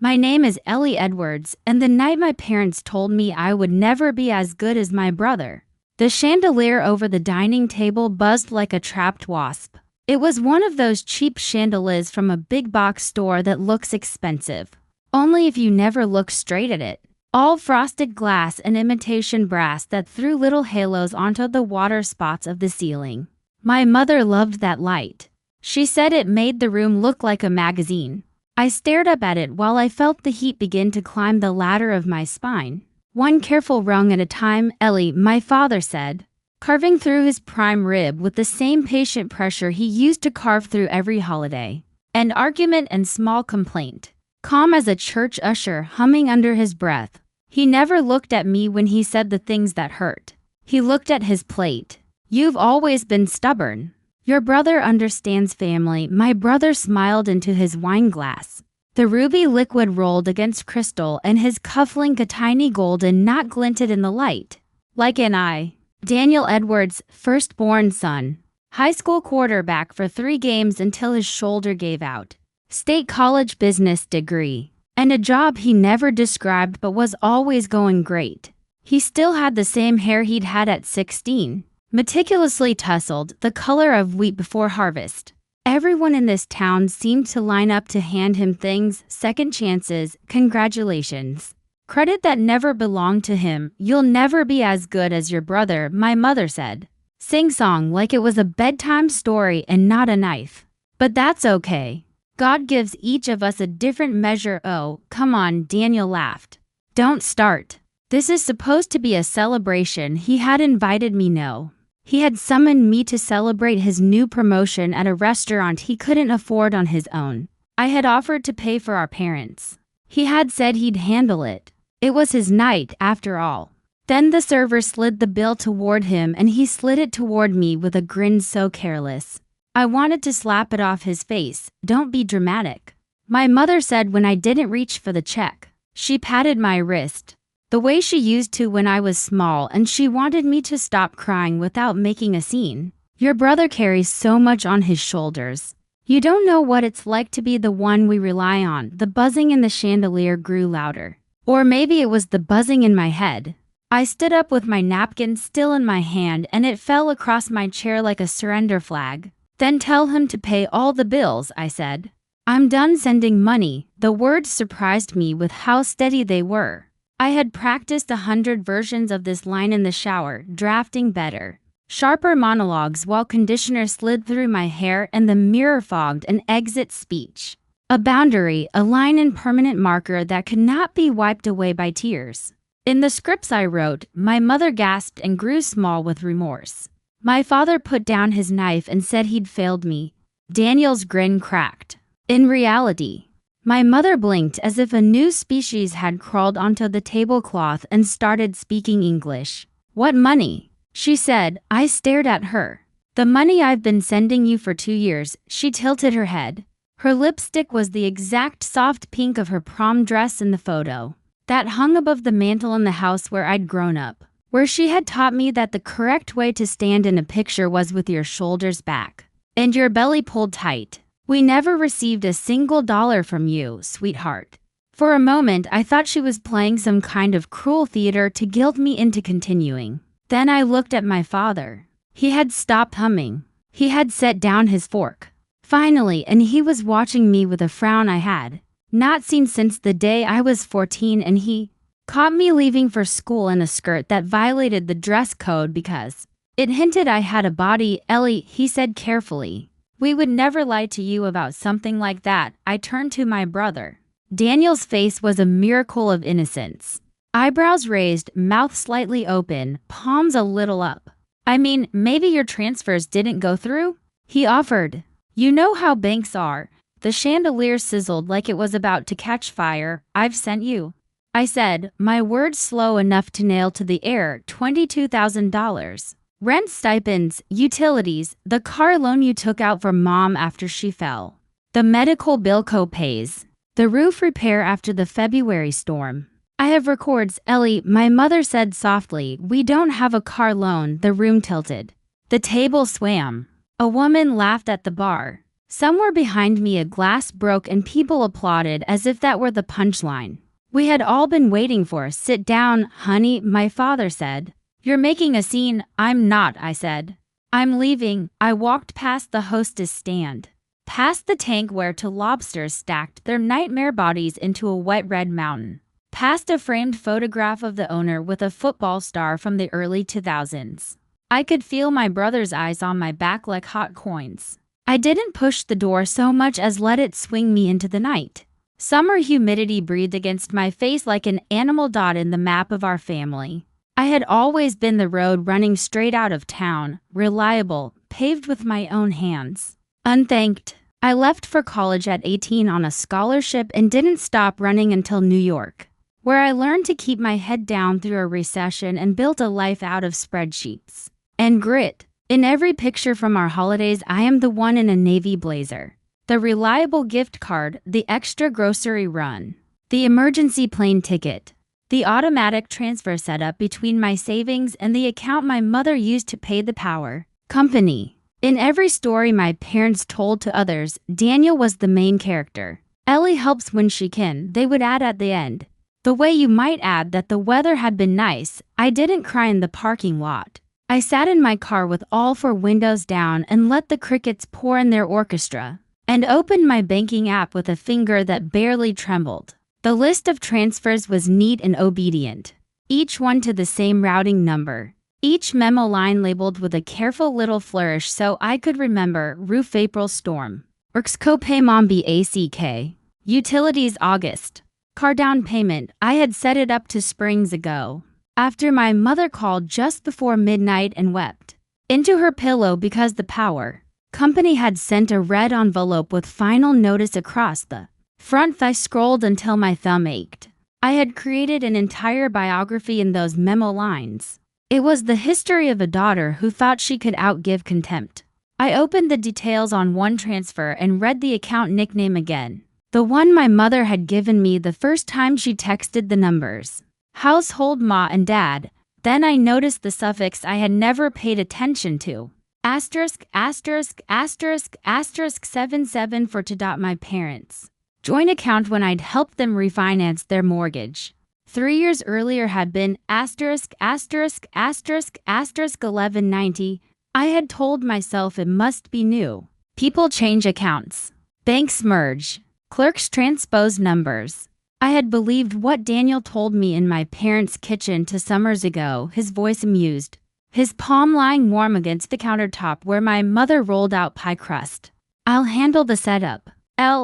My name is Ellie Edwards, and the night my parents told me I would never be as good as my brother, the chandelier over the dining table buzzed like a trapped wasp. It was one of those cheap chandeliers from a big box store that looks expensive, only if you never look straight at it. All frosted glass and imitation brass that threw little halos onto the water spots of the ceiling. My mother loved that light. She said it made the room look like a magazine. I stared up at it while I felt the heat begin to climb the ladder of my spine. One careful rung at a time, Ellie, my father said, carving through his prime rib with the same patient pressure he used to carve through every holiday. An argument and small complaint. Calm as a church usher, humming under his breath. He never looked at me when he said the things that hurt. He looked at his plate. You've always been stubborn. Your brother understands family. My brother smiled into his wine glass. The ruby liquid rolled against crystal and his cufflink a tiny golden knot glinted in the light. Like an eye. Daniel Edwards, firstborn son. High school quarterback for 3 games until his shoulder gave out. State college business degree. And a job he never described but was always going great. He still had the same hair he'd had at 16. Meticulously tousled, the color of wheat before harvest. Everyone in this town seemed to line up to hand him things, second chances, congratulations. Credit that never belonged to him. You'll never be as good as your brother, my mother said. Sing-song like it was a bedtime story and not a knife. But that's okay. God gives each of us a different measure. Oh, come on, Daniel laughed. Don't start. This is supposed to be a celebration. He had invited me. No. He had summoned me to celebrate his new promotion at a restaurant he couldn't afford on his own. I had offered to pay for our parents. He had said he'd handle it. It was his night, after all. Then the server slid the bill toward him and he slid it toward me with a grin so careless. I wanted to slap it off his face. Don't be dramatic. My mother said when I didn't reach for the check. She patted my wrist. The way she used to when I was small, and she wanted me to stop crying without making a scene. Your brother carries so much on his shoulders. You don't know what it's like to be the one we rely on. The buzzing in the chandelier grew louder. Or maybe it was the buzzing in my head. I stood up with my napkin still in my hand and it fell across my chair like a surrender flag. Then tell him to pay all the bills, I said. I'm done sending money. The words surprised me with how steady they were. I had practiced 100 versions of this line in the shower, drafting better. Sharper monologues while conditioner slid through my hair and the mirror fogged an exit speech. A boundary, a line in permanent marker that could not be wiped away by tears. In the scripts I wrote, my mother gasped and grew small with remorse. My father put down his knife and said he'd failed me. Daniel's grin cracked. In reality, my mother blinked as if a new species had crawled onto the tablecloth and started speaking English. What money? She said. I stared at her. The money I've been sending you for 2 years. She tilted her head. Her lipstick was the exact soft pink of her prom dress in the photo that hung above the mantel in the house where I'd grown up, where she had taught me that the correct way to stand in a picture was with your shoulders back and your belly pulled tight. We never received a single dollar from you, sweetheart. For a moment, I thought she was playing some kind of cruel theater to guilt me into continuing. Then I looked at my father. He had stopped humming. He had set down his fork. Finally, and he was watching me with a frown I had not seen since the day I was 14, and he caught me leaving for school in a skirt that violated the dress code because it hinted I had a body. Ellie, he said carefully. We would never lie to you about something like that. I turned to my brother. Daniel's face was a miracle of innocence. Eyebrows raised, mouth slightly open, palms a little up. I mean, maybe your transfers didn't go through? He offered. You know how banks are. The chandelier sizzled like it was about to catch fire. I've sent you. I said, my words slow enough to nail to the air, $22,000. Rent, stipends, utilities, the car loan you took out for mom after she fell, the medical bill co-pays, the roof repair after the February storm. I have records, Ellie, my mother said softly. We don't have a car loan. The room tilted. The table swam. A woman laughed at the bar. Somewhere behind me a glass broke and people applauded as if that were the punchline. We had all been waiting for. "Sit down, honey," my father said. "You're making a scene." "I'm not," I said. "I'm leaving." I walked past the hostess stand, past the tank where two lobsters stacked their nightmare bodies into a wet red mountain, past a framed photograph of the owner with a football star from the early 2000s. I could feel my brother's eyes on my back like hot coins. I didn't push the door so much as let it swing me into the night. Summer humidity breathed against my face like an animal dot in the map of our family. I had always been the road running straight out of town, reliable, paved with my own hands. Unthanked. I left for college at 18 on a scholarship and didn't stop running until New York, where I learned to keep my head down through a recession and built a life out of spreadsheets and grit. In every picture from our holidays, I am the one in a navy blazer, the reliable gift card, the extra grocery run, the emergency plane ticket, the automatic transfer setup between my savings and the account my mother used to pay the power company. In every story my parents told to others, Daniel was the main character. Ellie helps when she can, they would add at the end. The way you might add that the weather had been nice. I didn't cry in the parking lot. I sat in my car with all four windows down and let the crickets pour in their orchestra, and opened my banking app with a finger that barely trembled. The list of transfers was neat and obedient, each one to the same routing number, each memo line labeled with a careful little flourish so I could remember: roof April storm, works copay mom BACK, utilities August, car down payment. I had set it up to springs ago, after my mother called just before midnight and wept into her pillow because the power company had sent a red envelope with final notice across the front. I scrolled until my thumb ached. I had created an entire biography in those memo lines. It was the history of a daughter who thought she could outgive contempt. I opened the details on one transfer and read the account nickname again, the one my mother had given me the first time she texted the numbers. Household Ma and Dad. Then I noticed the suffix I had never paid attention to. Asterisk, asterisk, asterisk, asterisk 77 for to. My parents' joint account when I'd helped them refinance their mortgage 3 years earlier had been asterisk, asterisk, asterisk, asterisk 1190. I had told myself it must be new. People change accounts. Banks merge. Clerks transpose numbers. I had believed what Daniel told me in my parents' kitchen 2 summers ago, his voice amused, his palm lying warm against the countertop where my mother rolled out pie crust. "I'll handle the setup.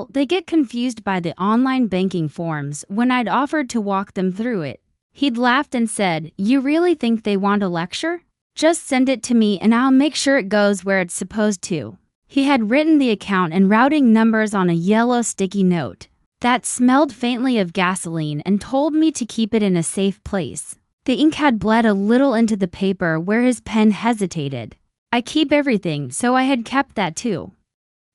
They get confused by the online banking forms when I'd offered to walk them through it." He'd laughed and said, "You really think they want a lecture? Just send it to me and I'll make sure it goes where it's supposed to." He had written the account and routing numbers on a yellow sticky note that smelled faintly of gasoline and told me to keep it in a safe place. The ink had bled a little into the paper where his pen hesitated. I keep everything, so I had kept that too.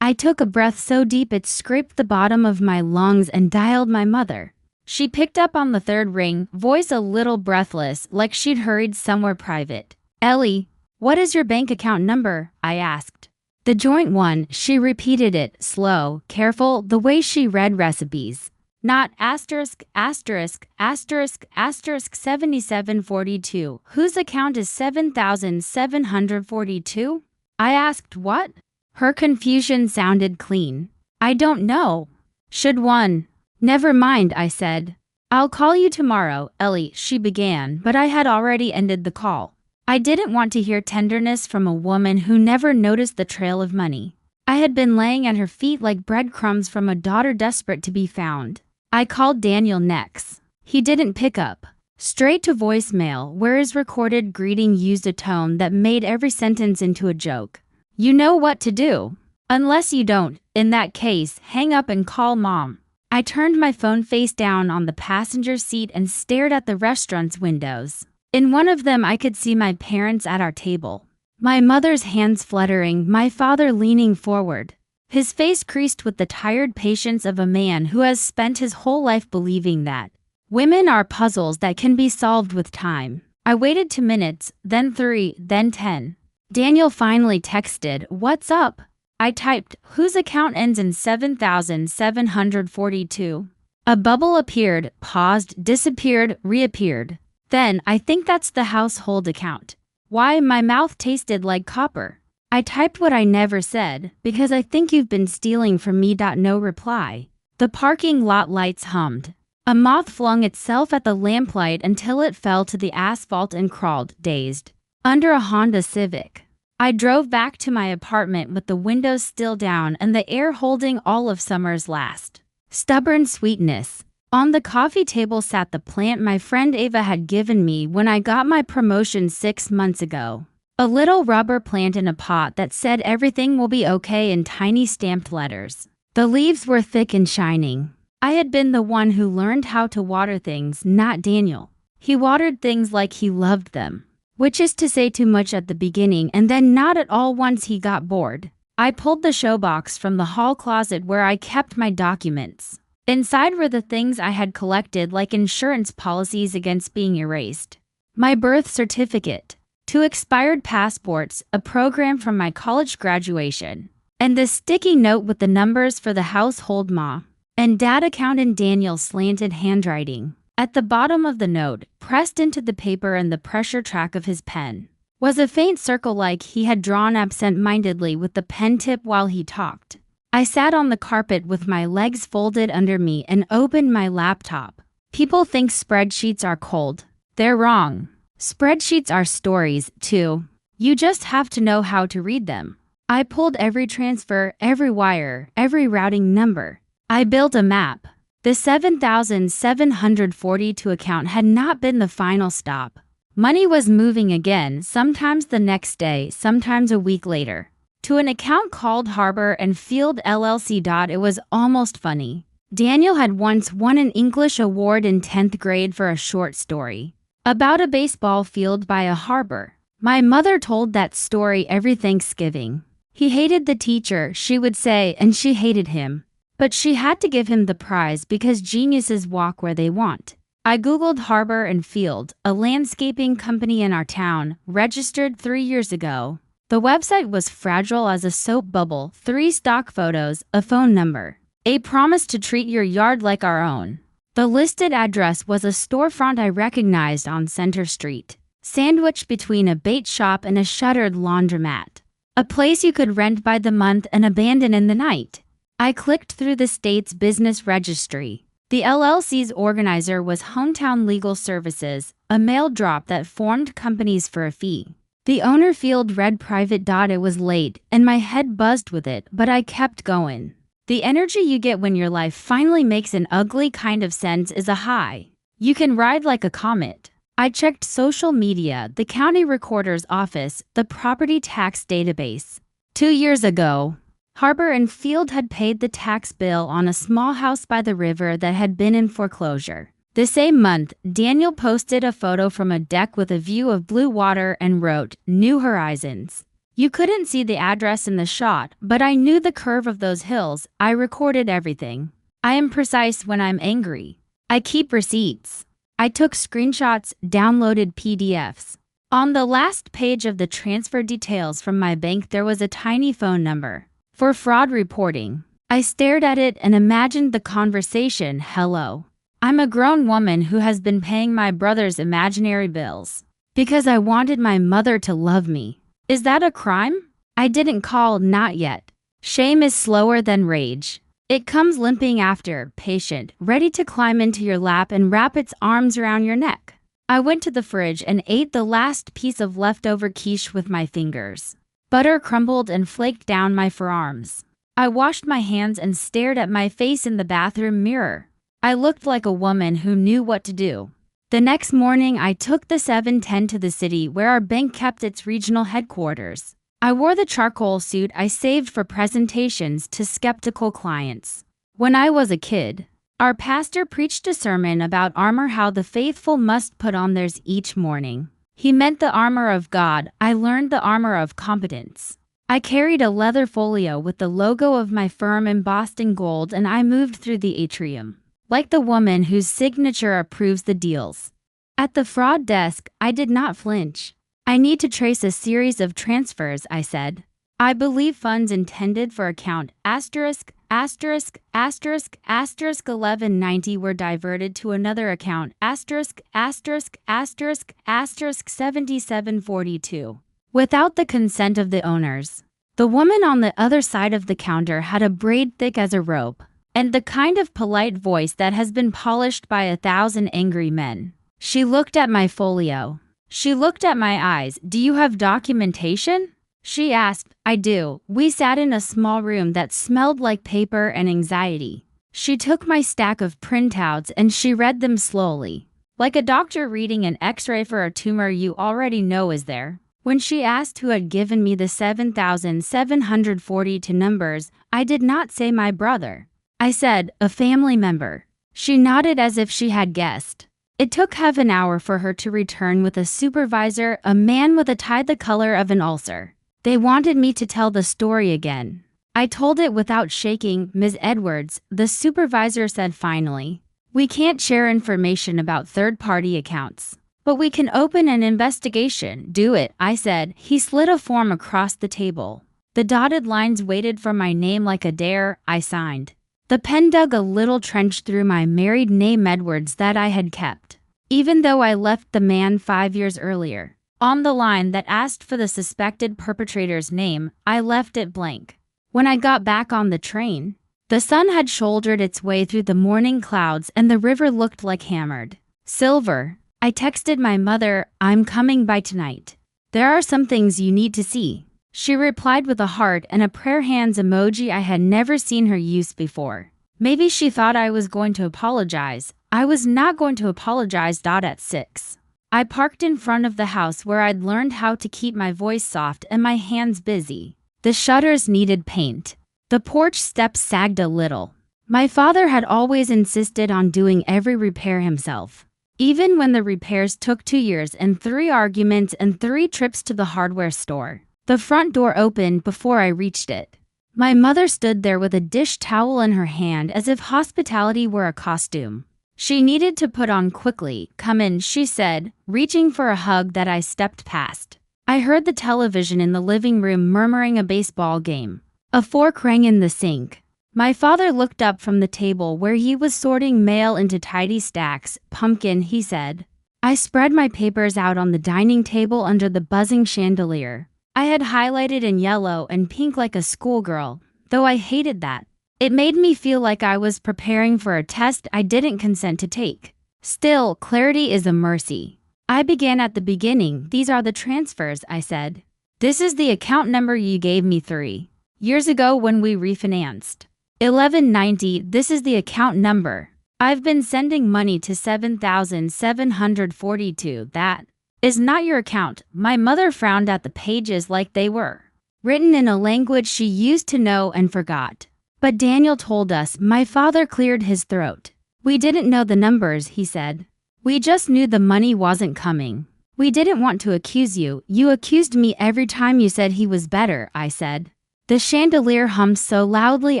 I took a breath so deep it scraped the bottom of my lungs and dialed my mother. She picked up on the third ring, voice a little breathless, like she'd hurried somewhere private. "Ellie, what is your bank account number?" I asked. "The joint one," she repeated it, slow, careful, the way she read recipes. "Not asterisk, asterisk, asterisk, asterisk 7742. Whose account is 7742? I asked. "What?" Her confusion sounded clean. "I don't know." "Should one?" "Never mind," I said. "I'll call you tomorrow, Ellie," she began, but I had already ended the call. I didn't want to hear tenderness from a woman who never noticed the trail of money. I had been laying at her feet like breadcrumbs from a daughter desperate to be found. I called Daniel next. He didn't pick up. Straight to voicemail, where his recorded greeting used a tone that made every sentence into a joke. "You know what to do. Unless you don't, in that case, hang up and call Mom." I turned my phone face down on the passenger seat and stared at the restaurant's windows. In one of them I could see my parents at our table. My mother's hands fluttering, my father leaning forward, his face creased with the tired patience of a man who has spent his whole life believing that women are puzzles that can be solved with time. I waited 2 minutes, then 3, then 10. Daniel finally texted, "What's up?" I typed, whose account ends in 7742. A bubble appeared, paused, disappeared, reappeared. Then, I think that's the household account. Why, my mouth tasted like copper. I typed what I never said, because I think you've been stealing from me. No reply. The parking lot lights hummed. A moth flung itself at the lamplight until it fell to the asphalt and crawled, dazed, under a Honda Civic. I drove back to my apartment with the windows still down and the air holding all of summer's last stubborn sweetness. On the coffee table sat the plant my friend Ava had given me when I got my promotion 6 months ago. A little rubber plant in a pot that said everything will be okay in tiny stamped letters. The leaves were thick and shining. I had been the one who learned how to water things, not Daniel. He watered things like he loved them, which is to say too much at the beginning and then not at all once he got bored. I pulled the showbox from the hall closet where I kept my documents. Inside were the things I had collected, like insurance policies against being erased, my birth certificate, 2 expired passports, a program from my college graduation, and the sticky note with the numbers for the household ma and dad account in Daniel's slanted handwriting. At the bottom of the note, pressed into the paper and the pressure track of his pen, was a faint circle like he had drawn absent-mindedly with the pen tip while he talked. I sat on the carpet with my legs folded under me and opened my laptop. People think spreadsheets are cold. They're wrong. Spreadsheets are stories, too. You just have to know how to read them. I pulled every transfer, every wire, every routing number. I built a map. The 7742 account had not been the final stop. Money was moving again, sometimes the next day, sometimes a week later, to an account called Harbor and Field LLC. It was almost funny. Daniel had once won an English award in 10th grade for a short story about a baseball field by a harbor. My mother told that story every Thanksgiving. He hated the teacher, she would say, and she hated him. But she had to give him the prize because geniuses walk where they want. I googled Harbor and Field, a landscaping company in our town, registered 3 years ago. The website was fragile as a soap bubble, 3 stock photos, a phone number, a promise to treat your yard like our own. The listed address was a storefront I recognized on Center Street, sandwiched between a bait shop and a shuttered laundromat. A place you could rent by the month and abandon in the night. I clicked through the state's business registry. The LLC's organizer was Hometown Legal Services, a mail drop that formed companies for a fee. The owner field read private. It was late, and my head buzzed with it, but I kept going. The energy you get when your life finally makes an ugly kind of sense is a high. You can ride like a comet. I checked social media, the county recorder's office, the property tax database. 2 years ago, Harbor and Field had paid the tax bill on a small house by the river that had been in foreclosure. The same month, Daniel posted a photo from a deck with a view of blue water and wrote, "New Horizons." You couldn't see the address in the shot, but I knew the curve of those hills. I recorded everything. I am precise when I'm angry. I keep receipts. I took screenshots, downloaded PDFs. On the last page of the transfer details from my bank there was a tiny phone number for fraud reporting. I stared at it and imagined the conversation. Hello. I'm a grown woman who has been paying my brother's imaginary bills because I wanted my mother to love me. Is that a crime? I didn't call, not yet. Shame is slower than rage. It comes limping after, patient, ready to climb into your lap and wrap its arms around your neck. I went to the fridge and ate the last piece of leftover quiche with my fingers. Butter crumbled and flaked down my forearms. I washed my hands and stared at my face in the bathroom mirror. I looked like a woman who knew what to do. The next morning, I took the 710 to the city where our bank kept its regional headquarters. I wore the charcoal suit I saved for presentations to skeptical clients. When I was a kid, our pastor preached a sermon about armor, how the faithful must put on theirs each morning. He meant the armor of God. I learned the armor of competence. I carried a leather folio with the logo of my firm embossed in gold, and I moved through the atrium like the woman whose signature approves the deals. At the fraud desk, I did not flinch. I need to trace a series of transfers, I said. I believe funds intended for account asterisk 1190 were diverted to another account asterisk 7742 without the consent of the owners. The woman on the other side of the counter had a braid thick as a rope, and the kind of polite voice that has been polished by 1,000 angry men. She looked at my folio. She looked at my eyes. "Do you have documentation?" She asked. "I do." We sat in a small room that smelled like paper and anxiety. She took my stack of printouts and she read them slowly, like a doctor reading an x-ray for a tumor you already know is there. When she asked who had given me the 7,742 numbers, I did not say my brother. I said, "A family member." She nodded as if she had guessed. It took half an hour for her to return with a supervisor, a man with a tie the color of an ulcer. They wanted me to tell the story again. I told it without shaking. "Ms. Edwards," the supervisor said finally, "we can't share information about third-party accounts. But we can open an investigation." "Do it," I said. He slid a form across the table. The dotted lines waited for my name like a dare. I signed. The pen dug a little trench through my married name Edwards that I had kept, even though I left the man 5 years earlier. On the line that asked for the suspected perpetrator's name, I left it blank. When I got back on the train, the sun had shouldered its way through the morning clouds and the river looked like hammered silver. I texted my mother, "I'm coming by tonight. There are some things you need to see." She replied with a heart and a prayer hands emoji I had never seen her use before. Maybe she thought I was going to apologize. I was not going to apologize. At 6. I parked in front of the house where I'd learned how to keep my voice soft and my hands busy. The shutters needed paint. The porch steps sagged a little. My father had always insisted on doing every repair himself, even when the repairs took 2 years and 3 arguments and 3 trips to the hardware store. The front door opened before I reached it. My mother stood there with a dish towel in her hand as if hospitality were a costume she needed to put on quickly. "Come in," she said, reaching for a hug that I stepped past. I heard the television in the living room murmuring a baseball game. A fork rang in the sink. My father looked up from the table where he was sorting mail into tidy stacks. "Pumpkin," he said. I spread my papers out on the dining table under the buzzing chandelier. I had highlighted in yellow and pink like a schoolgirl, though I hated that. It made me feel like I was preparing for a test I didn't consent to take. Still, clarity is a mercy. I began at the beginning. "These are the transfers," I said. "This is the account number you gave me 3 years ago when we refinanced. 1190, this is the account number. I've been sending money to 7,742. That is not your account." My mother frowned at the pages like they were written in a language she used to know and forgot. "But Daniel told us." My father cleared his throat. "We didn't know the numbers," he said. "We just knew the money wasn't coming. We didn't want to accuse you." "You accused me every time you said he was better," I said. The chandelier hummed so loudly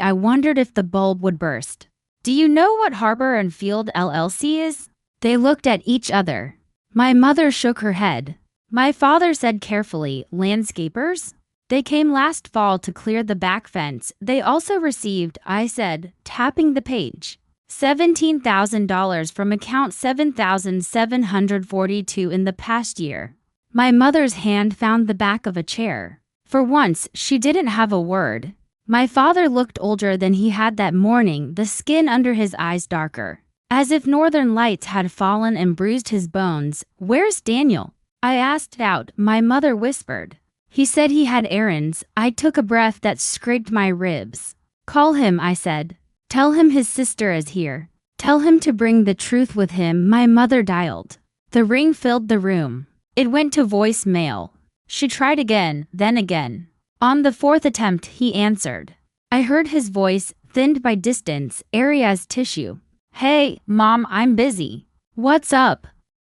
I wondered if the bulb would burst. "Do you know what Harbor and Field LLC is?" They looked at each other. My mother shook her head. My father said carefully, "Landscapers? They came last fall to clear the back fence. They also received," I said, tapping the page, $17,000 from account 7,742 in the past year. My mother's hand found the back of a chair. For once, she didn't have a word. My father looked older than he had that morning, the skin under his eyes darker, as if northern lights had fallen and bruised his bones. "Where's Daniel?" I asked out. My mother whispered. "He said he had errands." I took a breath that scraped my ribs. "Call him," I said. "Tell him his sister is here. Tell him to bring the truth with him." My mother dialed. The ring filled the room. It went to voicemail. She tried again, then again. On the 4th attempt, he answered. I heard his voice, thinned by distance, airy as tissue. "Hey, Mom, I'm busy." "What's up?"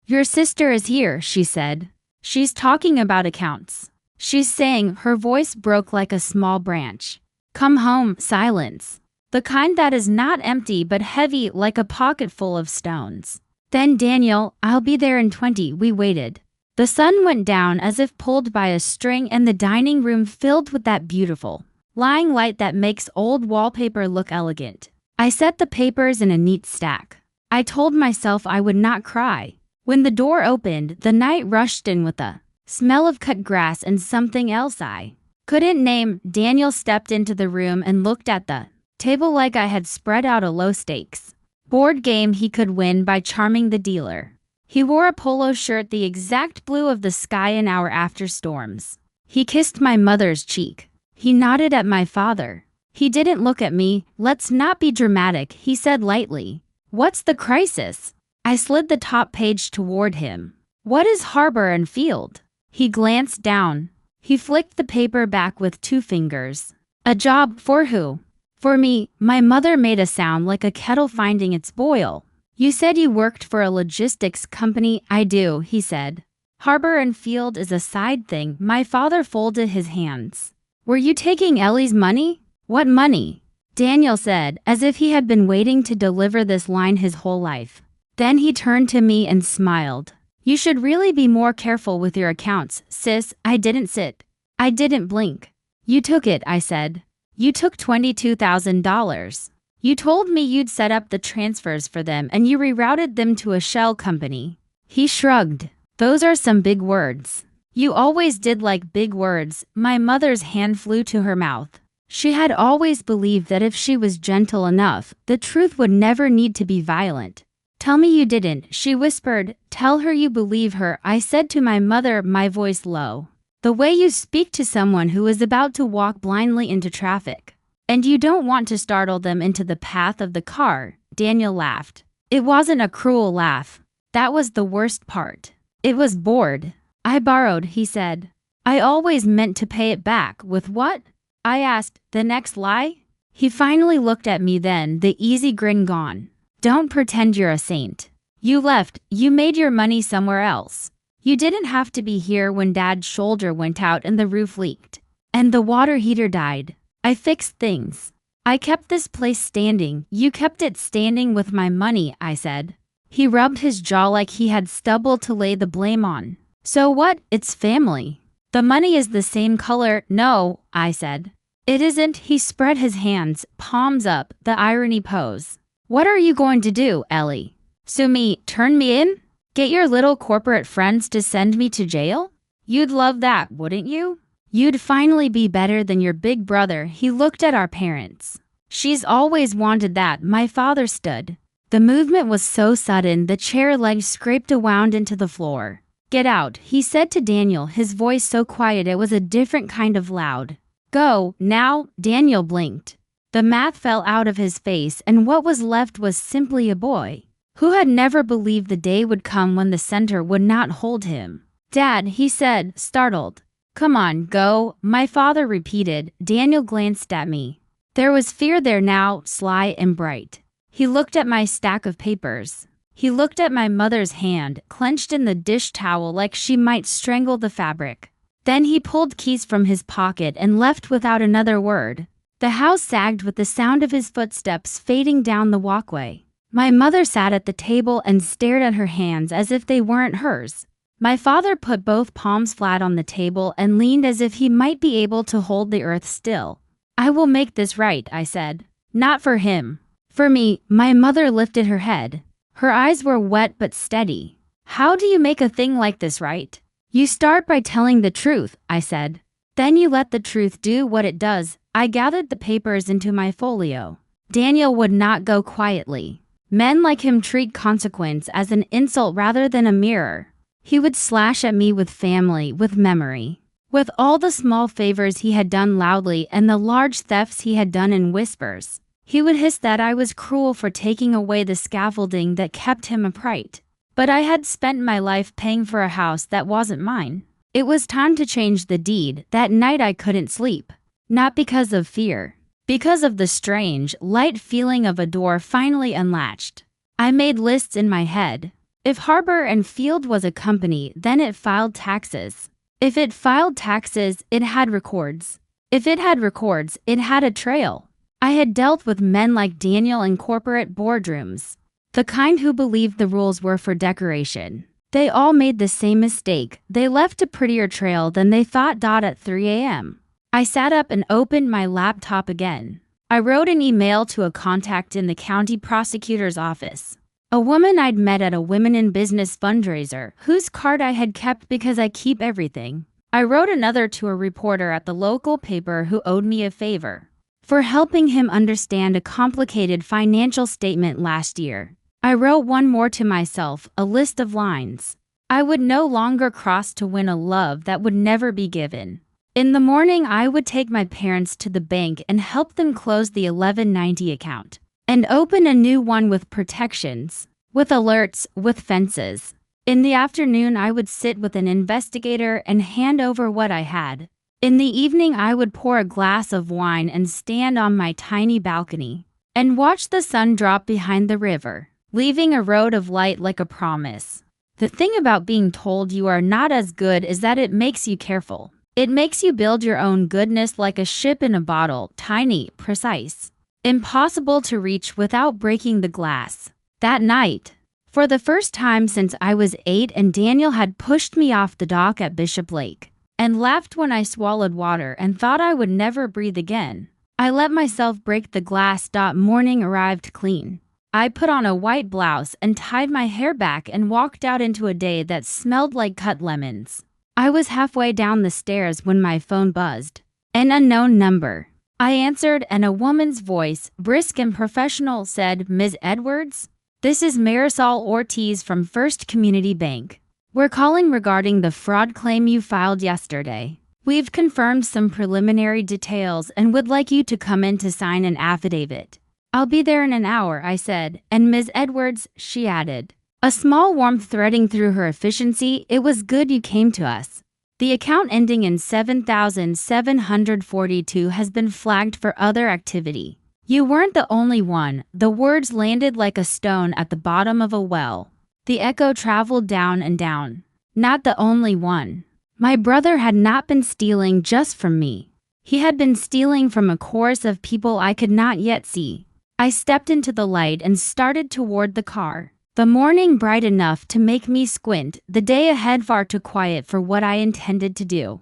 "Your sister is here," she said. "She's talking about accounts. She's saying," her voice broke like a small branch, "Come home." Silence. The kind that is not empty but heavy like a pocket full of stones. Then Daniel, "I'll be there in 20. We waited. The sun went down as if pulled by a string, and the dining room filled with that beautiful, lying light that makes old wallpaper look elegant. I set the papers in a neat stack. I told myself I would not cry. When the door opened, the night rushed in with a smell of cut grass and something else I couldn't name. Daniel stepped into the room and looked at the table like I had spread out a low-stakes board game he could win by charming the dealer. He wore a polo shirt the exact blue of the sky in our after storms. He kissed my mother's cheek. He nodded at my father. He didn't look at me. Let's not be dramatic, he said lightly. What's the crisis? I slid the top page toward him. What is Harbor and Field? He glanced down. He flicked the paper back with 2 fingers. A job for who? For me. My mother made a sound like a kettle finding its boil. You said you worked for a logistics company. I do, he said. Harbor and Field is a side thing. My father folded his hands. Were you taking Ellie's money? What money? Daniel said, as if he had been waiting to deliver this line his whole life. Then he turned to me and smiled. You should really be more careful with your accounts, sis. I didn't blink. You took it, I said. You took $22,000. You told me you'd set up the transfers for them and you rerouted them to a shell company. He shrugged. Those are some big words. You always did like big words. My mother's hand flew to her mouth. She had always believed that if she was gentle enough, the truth would never need to be violent. Tell me you didn't, she whispered. Tell her you believe her, I said to my mother, my voice low. The way you speak to someone who is about to walk blindly into traffic. And you don't want to startle them into the path of the car. Daniel laughed. It wasn't a cruel laugh. That was the worst part. It was bored. I borrowed, he said. I always meant to pay it back. With what? I asked. The next lie? He finally looked at me then, the easy grin gone. Don't pretend you're a saint. You left. You made your money somewhere else. You didn't have to be here when Dad's shoulder went out and the roof leaked. And the water heater died. I fixed things. I kept this place standing. You kept it standing with my money, I said. He rubbed his jaw like he had stubble to lay the blame on. So what? It's family. The money is the same color. No, I said. It isn't. He spread his hands, palms up, the irony pose. What are you going to do, Ellie? Sue me? Turn me in? Get your little corporate friends to send me to jail? You'd love that, wouldn't you? You'd finally be better than your big brother. He looked at our parents. She's always wanted that. My father stood. The movement was so sudden the chair legs scraped around into the floor. Get out, he said to Daniel, his voice so quiet it was a different kind of loud. Go, now. Daniel blinked. The math fell out of his face and what was left was simply a boy who had never believed the day would come when the center would not hold him. Dad, he said, startled. Come on, go, my father repeated. Daniel glanced at me. There was fear there now, sly and bright. He looked at my stack of papers. He looked at my mother's hand, clenched in the dish towel like she might strangle the fabric. Then he pulled keys from his pocket and left without another word. The house sagged with the sound of his footsteps fading down the walkway. My mother sat at the table and stared at her hands as if they weren't hers. My father put both palms flat on the table and leaned as if he might be able to hold the earth still. I will make this right, I said. Not for him. For me. My mother lifted her head. Her eyes were wet but steady. How do you make a thing like this right? You start by telling the truth, I said. Then you let the truth do what it does. I gathered the papers into my folio. Daniel would not go quietly. Men like him treat consequence as an insult rather than a mirror. He would slash at me with family, with memory, with all the small favors he had done loudly and the large thefts he had done in whispers. He would hiss that I was cruel for taking away the scaffolding that kept him upright. But I had spent my life paying for a house that wasn't mine. It was time to change the deed. That night I couldn't sleep. Not because of fear. Because of the strange, light feeling of a door finally unlatched. I made lists in my head. If Harbor and Field was a company, then it filed taxes. If it filed taxes, it had records. If it had records, it had a trail. I had dealt with men like Daniel in corporate boardrooms. The kind who believed the rules were for decoration. They all made the same mistake. They left a prettier trail than they thought. At 3 a.m. I sat up and opened my laptop again. I wrote an email to a contact in the county prosecutor's office. A woman I'd met at a Women in Business fundraiser, whose card I had kept because I keep everything. I wrote another to a reporter at the local paper who owed me a favor for helping him understand a complicated financial statement last year. I wrote one more to myself, a list of lines I would no longer cross to win a love that would never be given. In the morning, I would take my parents to the bank and help them close the 1190 account and open a new one with protections, with alerts, with fences. In the afternoon, I would sit with an investigator and hand over what I had. In the evening, I would pour a glass of wine and stand on my tiny balcony and watch the sun drop behind the river, leaving a road of light like a promise. The thing about being told you are not as good is that it makes you careful. It makes you build your own goodness like a ship in a bottle, tiny, precise, impossible to reach without breaking the glass. That night, for the first time since I was 8 and Daniel had pushed me off the dock at Bishop Lake and laughed when I swallowed water and thought I would never breathe again, I let myself break the glass. Morning arrived clean. I put on a white blouse and tied my hair back and walked out into a day that smelled like cut lemons. I was halfway down the stairs when my phone buzzed. An unknown number. I answered and a woman's voice, brisk and professional, said, "Ms. Edwards? This is Marisol Ortiz from First Community Bank. We're calling regarding the fraud claim you filed yesterday. We've confirmed some preliminary details and would like you to come in to sign an affidavit." "I'll be there in an hour," I said, and Ms. Edwards, she added, a small warmth threading through her efficiency, "It was good you came to us. The account ending in 7742 has been flagged for other activity. You weren't the only one." The words landed like a stone at the bottom of a well. The echo traveled down and down. Not the only one. My brother had not been stealing just from me. He had been stealing from a chorus of people I could not yet see. I stepped into the light and started toward the car. The morning bright enough to make me squint, the day ahead far too quiet for what I intended to do.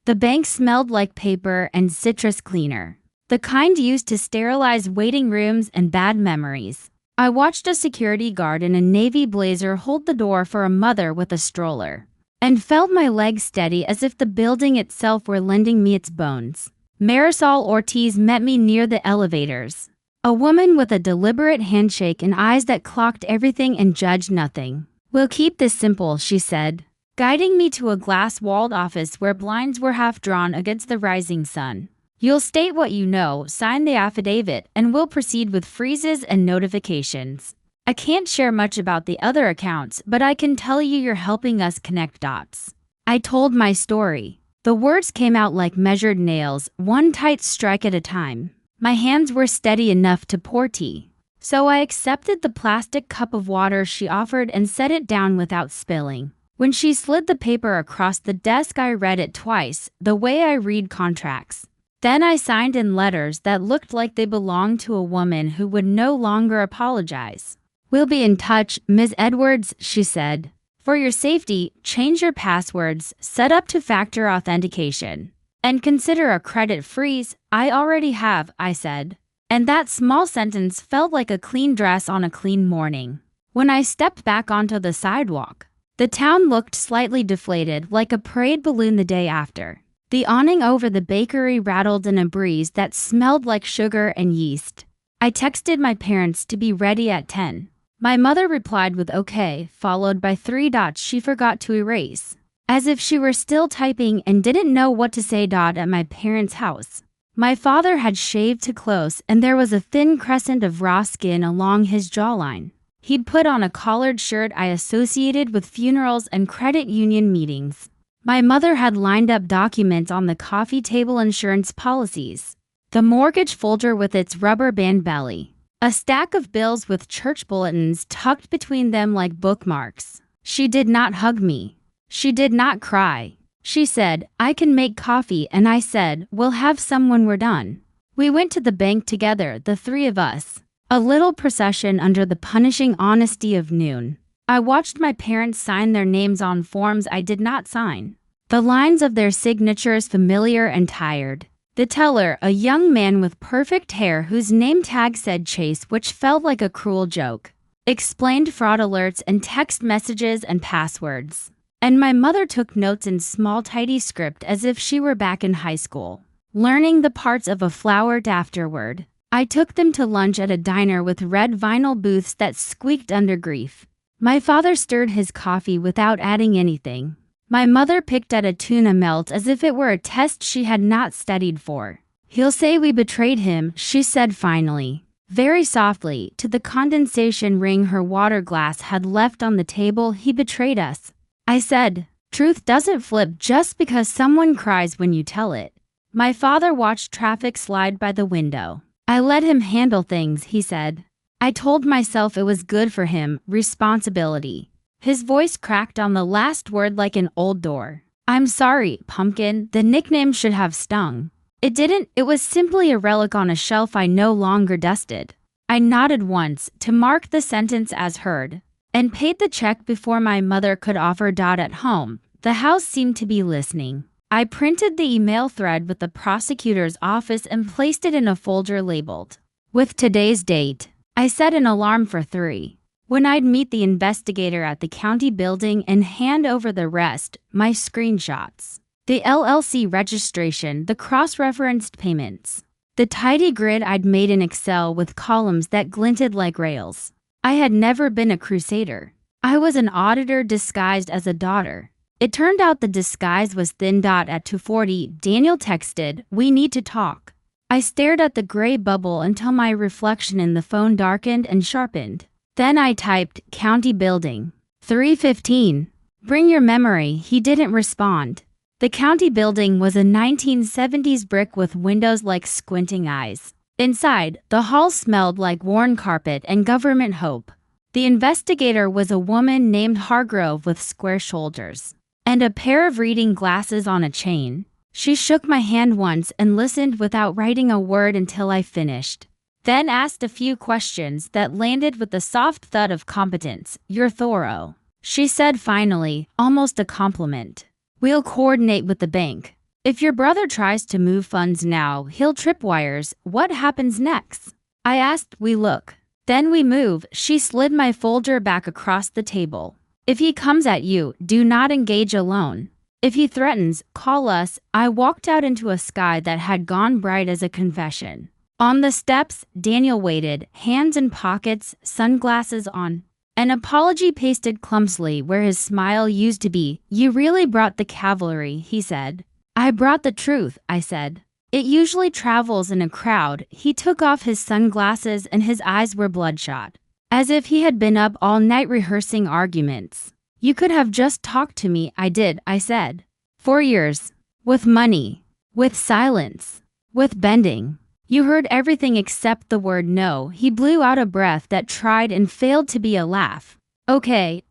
The bank smelled like paper and citrus cleaner, the kind used to sterilize waiting rooms and bad memories. I watched a security guard in a navy blazer hold the door for a mother with a stroller, and felt my legs steady as if the building itself were lending me its bones. Marisol Ortiz met me near the elevators. A woman with a deliberate handshake and eyes that clocked everything and judged nothing. "We'll keep this simple," she said, guiding me to a glass-walled office where blinds were half drawn against the rising sun. "You'll state what you know, sign the affidavit, and we'll proceed with freezes and notifications. I can't share much about the other accounts, but I can tell you you're helping us connect dots." I told my story. The words came out like measured nails, one tight strike at a time. My hands were steady enough to pour tea, so I accepted the plastic cup of water she offered and set it down without spilling. When she slid the paper across the desk, I read it twice, the way I read contracts. Then I signed in letters that looked like they belonged to a woman who would no longer apologize. "We'll be in touch, Ms. Edwards," she said. "For your safety, change your passwords, set up two-factor authentication, and consider a credit freeze." "I already have," I said. And that small sentence felt like a clean dress on a clean morning. When I stepped back onto the sidewalk, the town looked slightly deflated, like a parade balloon the day after. The awning over the bakery rattled in a breeze that smelled like sugar and yeast. I texted my parents to be ready at 10. My mother replied with "okay," followed by 3 dots she forgot to erase, as if she were still typing and didn't know what to say. At my parents' house, my father had shaved to close and there was a thin crescent of raw skin along his jawline. He'd put on a collared shirt I associated with funerals and credit union meetings. My mother had lined up documents on the coffee table: insurance policies, the mortgage folder with its rubber band belly, a stack of bills with church bulletins tucked between them like bookmarks. She did not hug me. She did not cry. She said, "I can make coffee," and I said, "We'll have some when we're done." We went to the bank together, the 3 of us, a little procession under the punishing honesty of noon. I watched my parents sign their names on forms I did not sign. The lines of their signatures familiar and tired. The teller, a young man with perfect hair whose name tag said Chase, which felt like a cruel joke, explained fraud alerts and text messages and passwords. And my mother took notes in small tidy script as if she were back in high school, learning the parts of a flowered afterword. I took them to lunch at a diner with red vinyl booths that squeaked under grief. My father stirred his coffee without adding anything. My mother picked at a tuna melt as if it were a test she had not studied for. "He'll say we betrayed him," she said finally, very softly, to the condensation ring her water glass had left on the table. "He betrayed us." I said, "Truth doesn't flip just because someone cries when you tell it." My father watched traffic slide by the window. "I let him handle things," he said. I told myself it was good for him, responsibility. His voice cracked on the last word like an old door. "I'm sorry, Pumpkin, the nickname should have stung." It didn't, it was simply a relic on a shelf I no longer dusted. I nodded once to mark the sentence as heard, and paid the check before my mother could offer. At home, the house seemed to be listening. I printed the email thread with the prosecutor's office and placed it in a folder labeled with today's date. I set an alarm for 3. When I'd meet the investigator at the county building and hand over the rest, my screenshots, the LLC registration, the cross-referenced payments, the tidy grid I'd made in Excel with columns that glinted like rails. I had never been a crusader. I was an auditor disguised as a daughter. It turned out the disguise was thin. At 2:40, Daniel texted, "We need to talk." I stared at the gray bubble until my reflection in the phone darkened and sharpened. Then I typed, "County building. 3:15. Bring your memory." He didn't respond. The county building was a 1970s brick with windows like squinting eyes. Inside, the hall smelled like worn carpet and government hope. The investigator was a woman named Hargrove with square shoulders and a pair of reading glasses on a chain. She shook my hand once and listened without writing a word until I finished. Then asked a few questions that landed with the soft thud of competence. "You're thorough," she said finally, almost a compliment. "We'll coordinate with the bank. If your brother tries to move funds now, he'll trip wires. What happens next?" I asked. "We look. Then we move." She slid my folder back across the table. "If he comes at you, do not engage alone. If he threatens, call us." I walked out into a sky that had gone bright as a confession. On the steps, Daniel waited, hands in pockets, sunglasses on, an apology pasted clumsily where his smile used to be. "You really brought the cavalry," he said. "I brought the truth," I said. "It usually travels in a crowd." He took off his sunglasses and his eyes were bloodshot, as if he had been up all night rehearsing arguments. "You could have just talked to me." "I did," I said. "4 years. With money. With silence. With bending. You heard everything except the word no." He blew out a breath that tried and failed to be a laugh. Okay,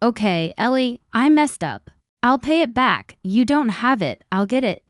Ellie, I messed up. I'll pay it back." "You don't have it." "I'll get it."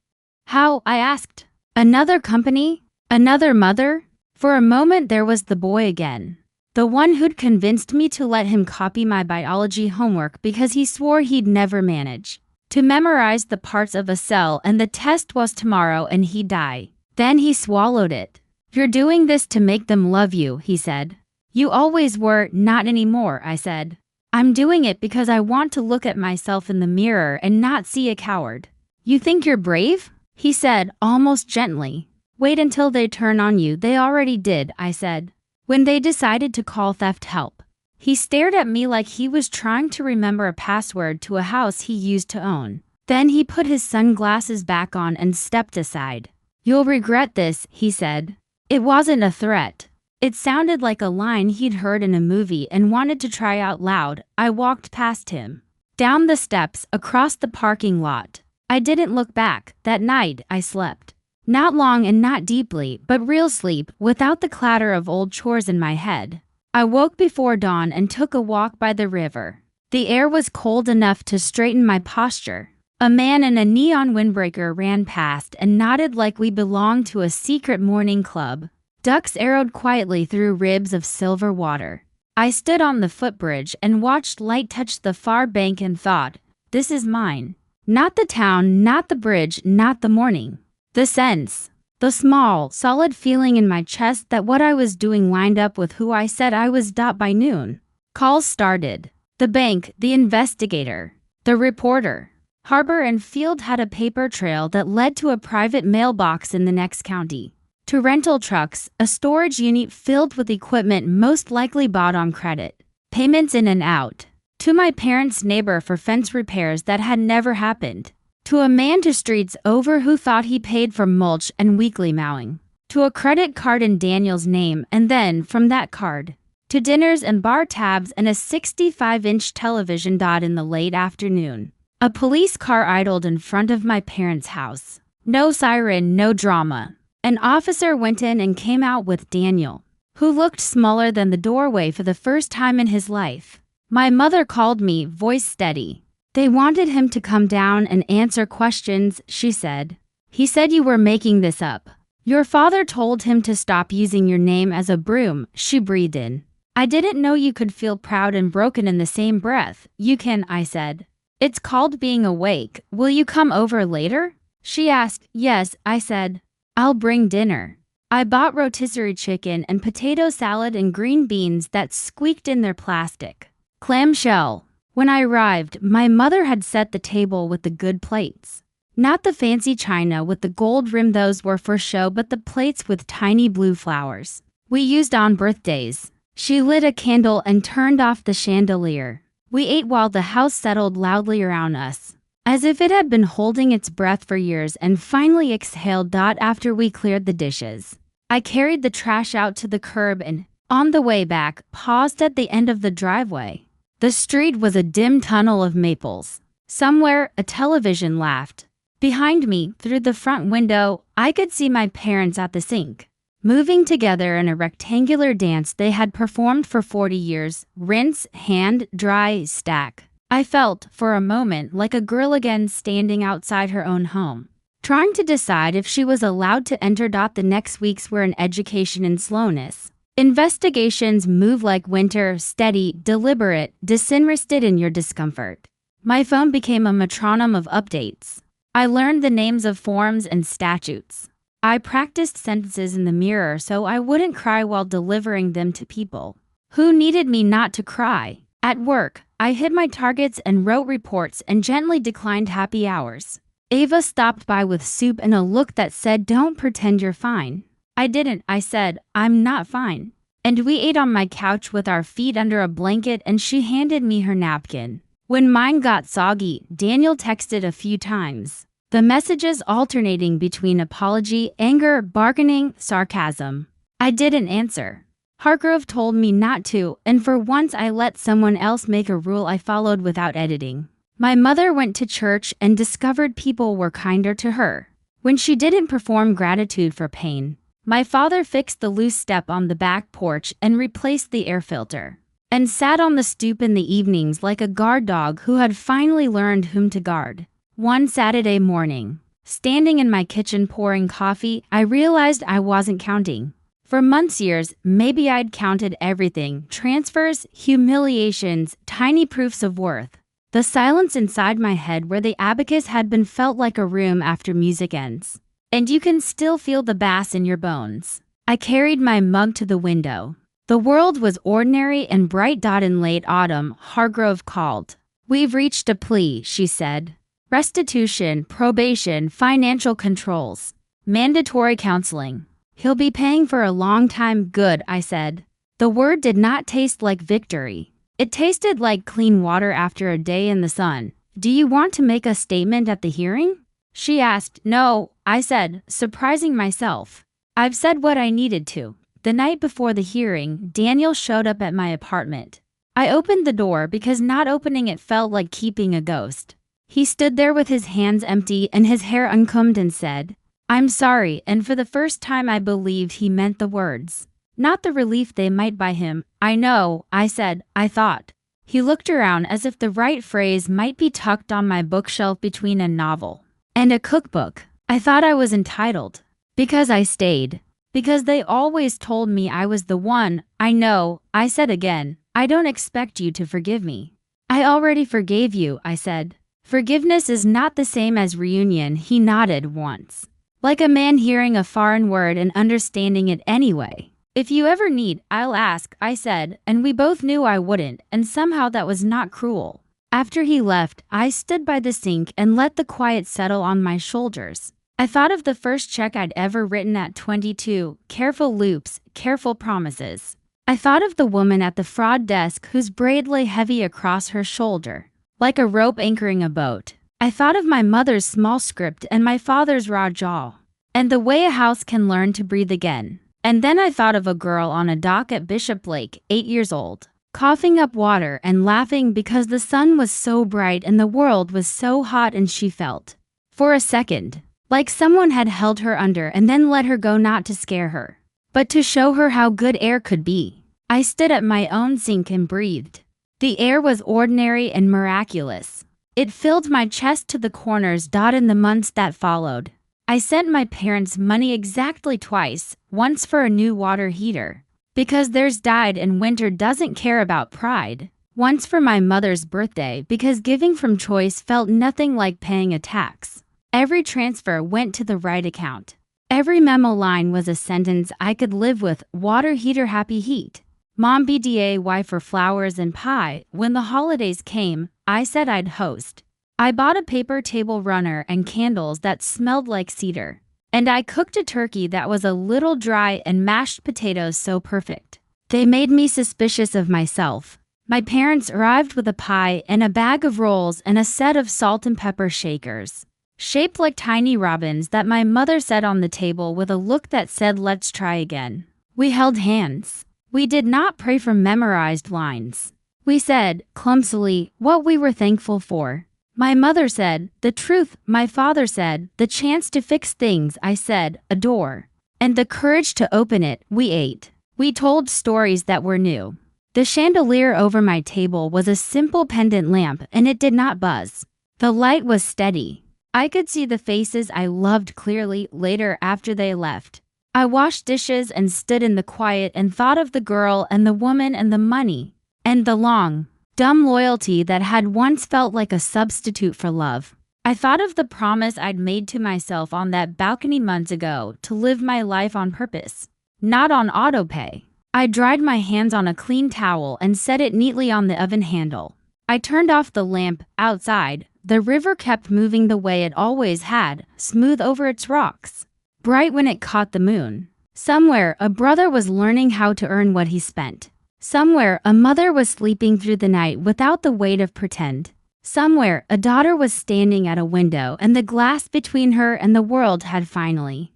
"How?" I asked. "Another company? Another mother?" For a moment there was the boy again. The one who'd convinced me to let him copy my biology homework because he swore he'd never manage to memorize the parts of a cell, and the test was tomorrow and he'd die. Then he swallowed it. "You're doing this to make them love you," he said. "You always were." "Not anymore," I said. "I'm doing it because I want to look at myself in the mirror and not see a coward." "You think you're brave?" he said, almost gently. "Wait until they turn on you." "They already did," I said, "when they decided to call theft help." He stared at me like he was trying to remember a password to a house he used to own. Then he put his sunglasses back on and stepped aside. "You'll regret this," he said. It wasn't a threat. It sounded like a line he'd heard in a movie and wanted to try out loud. I walked past him, down the steps, across the parking lot. I didn't look back. That night, I slept. Not long and not deeply, but real sleep, without the clatter of old chores in my head. I woke before dawn and took a walk by the river. The air was cold enough to straighten my posture. A man in a neon windbreaker ran past and nodded like we belonged to a secret morning club. Ducks arrowed quietly through ribs of silver water. I stood on the footbridge and watched light touch the far bank and thought, this is mine. Not the town, not the bridge, not the morning. The sense. The small, solid feeling in my chest that what I was doing lined up with who I said I was. By noon, calls started. The bank, the investigator, the reporter. Harbor and Field had a paper trail that led to a private mailbox in the next county. To rental trucks, a storage unit filled with equipment most likely bought on credit. Payments in and out. To my parents' neighbor for fence repairs that had never happened. To a man 2 streets over who thought he paid for mulch and weekly mowing. To a credit card in Daniel's name, and then, from that card, to dinners and bar tabs and a 65-inch television. In the late afternoon, a police car idled in front of my parents' house. No siren, no drama. An officer went in and came out with Daniel, who looked smaller than the doorway for the first time in his life. My mother called me, voice steady. They wanted him to come down and answer questions, she said. He said you were making this up. Your father told him to stop using your name as a broom, she breathed in. I didn't know you could feel proud and broken in the same breath. You can, I said. It's called being awake. Will you come over later? She asked. Yes, I said. I'll bring dinner. I bought rotisserie chicken and potato salad and green beans that squeaked in their plastic clamshell. When I arrived, my mother had set the table with the good plates. Not the fancy china with the gold rim, those were for show, but the plates with tiny blue flowers we used on birthdays. She lit a candle and turned off the chandelier. We ate while the house settled loudly around us, as if it had been holding its breath for years, and finally exhaled. After we cleared the dishes, I carried the trash out to the curb and, on the way back, paused at the end of the driveway. The street was a dim tunnel of maples. Somewhere, a television laughed. Behind me, through the front window, I could see my parents at the sink, moving together in a rectangular dance they had performed for 40 years. Rinse, hand, dry, stack. I felt, for a moment, like a girl again standing outside her own home, trying to decide if she was allowed to enter. The next weeks were an education in slowness. Investigations move like winter, steady, deliberate, disinterested in your discomfort. My phone became a metronome of updates. I learned the names of forms and statutes. I practiced sentences in the mirror so I wouldn't cry while delivering them to people who needed me not to cry. At work, I hit my targets and wrote reports and gently declined happy hours. Ava stopped by with soup and a look that said, "Don't pretend you're fine." I didn't. I said, "I'm not fine." And we ate on my couch with our feet under a blanket, and she handed me her napkin. When mine got soggy, Daniel texted a few times, the messages alternating between apology, anger, bargaining, sarcasm. I didn't answer. Hargrove told me not to, and for once I let someone else make a rule I followed without editing. My mother went to church and discovered people were kinder to her when she didn't perform gratitude for pain. My father fixed the loose step on the back porch and replaced the air filter, and sat on the stoop in the evenings like a guard dog who had finally learned whom to guard. One Saturday morning, standing in my kitchen pouring coffee, I realized I wasn't counting. For months, years, maybe I'd counted everything: transfers, humiliations, tiny proofs of worth. The silence inside my head where the abacus had been felt like a room after music ends, and you can still feel the bass in your bones. I carried my mug to the window. The world was ordinary and bright. In late autumn, Hargrove called. "We've reached a plea," she said. "Restitution, probation, financial controls, mandatory counseling. He'll be paying for a long time." "Good," I said. The word did not taste like victory. It tasted like clean water after a day in the sun. "Do you want to make a statement at the hearing?" she asked. "No," I said, surprising myself. "I've said what I needed to." The night before the hearing, Daniel showed up at my apartment. I opened the door because not opening it felt like keeping a ghost. He stood there with his hands empty and his hair uncombed and said, "I'm sorry," and for the first time I believed he meant the words, not the relief they might buy him. "I know," I said, "I thought." He looked around as if the right phrase might be tucked on my bookshelf between a novel and a cookbook. I thought I was entitled. Because I stayed. Because they always told me I was the one. I know, I said again. I don't expect you to forgive me. I already forgave you, I said. Forgiveness is not the same as reunion, he nodded once. Like a man hearing a foreign word and understanding it anyway. If you ever need, I'll ask, I said, and we both knew I wouldn't, and somehow that was not cruel. After he left, I stood by the sink and let the quiet settle on my shoulders. I thought of the first check I'd ever written at 22, careful loops, careful promises. I thought of the woman at the fraud desk whose braid lay heavy across her shoulder, like a rope anchoring a boat. I thought of my mother's small script and my father's raw jaw, and the way a house can learn to breathe again. And then I thought of a girl on a dock at Bishop Lake, 8 years old, coughing up water and laughing because the sun was so bright and the world was so hot, and she felt, for a second, like someone had held her under and then let her go, not to scare her, but to show her how good air could be. I stood at my own sink and breathed. The air was ordinary and miraculous. It filled my chest to the corners. In the months that followed, I sent my parents money exactly twice, once for a new water heater, because theirs died and winter doesn't care about pride, once for my mother's birthday because giving from choice felt nothing like paying a tax. Every transfer went to the right account. Every memo line was a sentence I could live with: water heater, happy heat. Mom BDAY for flowers and pie. When the holidays came, I said I'd host. I bought a paper table runner and candles that smelled like cedar. And I cooked a turkey that was a little dry and mashed potatoes so perfect they made me suspicious of myself. My parents arrived with a pie and a bag of rolls and a set of salt and pepper shakers, shaped like tiny robins, that my mother set on the table with a look that said, "Let's try again." We held hands. We did not pray from memorized lines. We said, clumsily, what we were thankful for. My mother said, the truth. My father said, the chance to fix things. I said, a door. And the courage to open it. We ate. We told stories that were new. The chandelier over my table was a simple pendant lamp, and it did not buzz. The light was steady. I could see the faces I loved clearly. Later, after they left, I washed dishes and stood in the quiet and thought of the girl and the woman and the money and the long, dumb loyalty that had once felt like a substitute for love. I thought of the promise I'd made to myself on that balcony months ago, to live my life on purpose, not on autopay. I dried my hands on a clean towel and set it neatly on the oven handle. I turned off the lamp. Outside, the river kept moving the way it always had, smooth over its rocks, bright when it caught the moon. Somewhere, a brother was learning how to earn what he spent. Somewhere, a mother was sleeping through the night without the weight of pretend. Somewhere, a daughter was standing at a window and the glass between her and the world had finally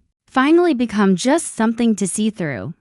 become just something to see through.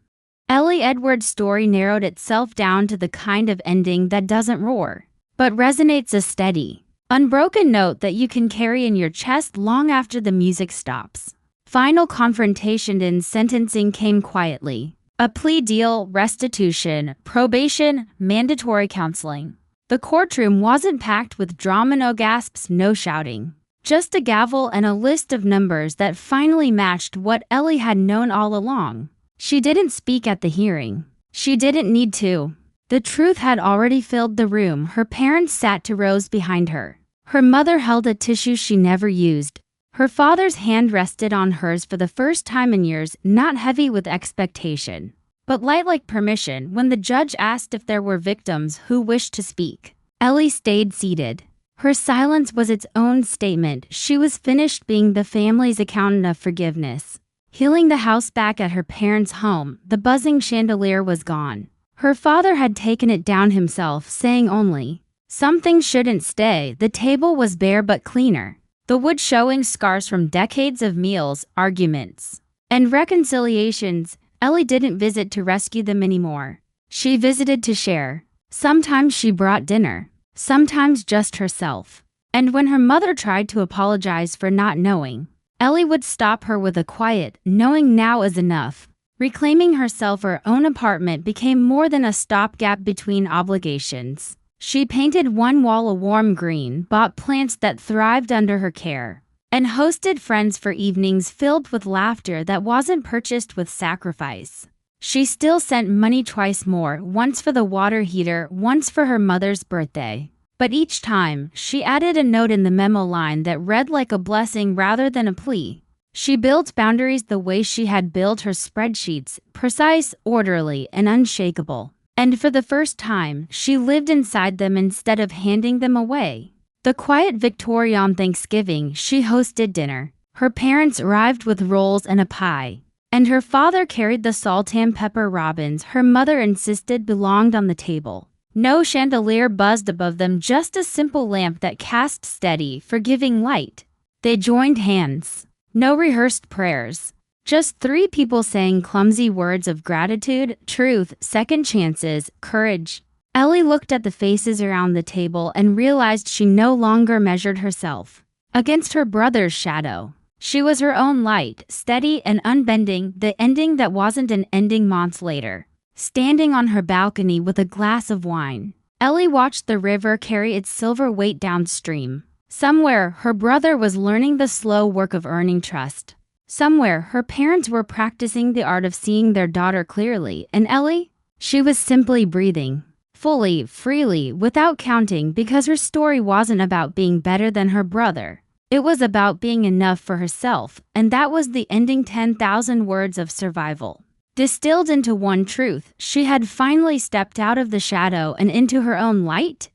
Ellie Edwards' story narrowed itself down to the kind of ending that doesn't roar, but resonates, a steady, unbroken note that you can carry in your chest long after the music stops. Final confrontation and sentencing came quietly. A plea deal, restitution, probation, mandatory counseling. The courtroom wasn't packed with drama, no gasps, no shouting. Just a gavel and a list of numbers that finally matched what Ellie had known all along. She didn't speak at the hearing. She didn't need to. The truth had already filled the room. Her parents sat 2 rows behind her. Her mother held a tissue she never used. Her father's hand rested on hers for the first time in years, not heavy with expectation, but light like permission. When the judge asked if there were victims who wished to speak, Ellie stayed seated. Her silence was its own statement. She was finished being the family's accountant of forgiveness. Healing the house back at her parents' home, the buzzing chandelier was gone. Her father had taken it down himself, saying only, "Some things shouldn't stay." The table was bare but cleaner, the wood showing scars from decades of meals, arguments, and reconciliations. Ellie didn't visit to rescue them anymore. She visited to share. Sometimes she brought dinner, sometimes just herself. And when her mother tried to apologize for not knowing, Ellie would stop her with a quiet, "Knowing now is enough." Reclaiming herself, her own apartment became more than a stopgap between obligations. She painted one wall a warm green, bought plants that thrived under her care, and hosted friends for evenings filled with laughter that wasn't purchased with sacrifice. She still sent money twice more, once for the water heater, once for her mother's birthday. But each time, she added a note in the memo line that read like a blessing rather than a plea. She built boundaries the way she had built her spreadsheets, precise, orderly, and unshakable. And for the first time, she lived inside them instead of handing them away. The quiet victory on Thanksgiving, she hosted dinner. Her parents arrived with rolls and a pie, and her father carried the salt and pepper robins her mother insisted belonged on the table. No chandelier buzzed above them, just a simple lamp that cast steady, forgiving light. They joined hands. No rehearsed prayers. Just three people saying clumsy words of gratitude, truth, second chances, courage. Ellie looked at the faces around the table and realized she no longer measured herself against her brother's shadow. She was her own light, steady and unbending, the ending that wasn't an ending months later. Standing on her balcony with a glass of wine, Ellie watched the river carry its silver weight downstream. Somewhere, her brother was learning the slow work of earning trust. Somewhere, her parents were practicing the art of seeing their daughter clearly, and Ellie? She was simply breathing. Fully, freely, without counting, because her story wasn't about being better than her brother. It was about being enough for herself, and that was the ending 10,000 words of survival. Distilled into one truth, she had finally stepped out of the shadow and into her own light.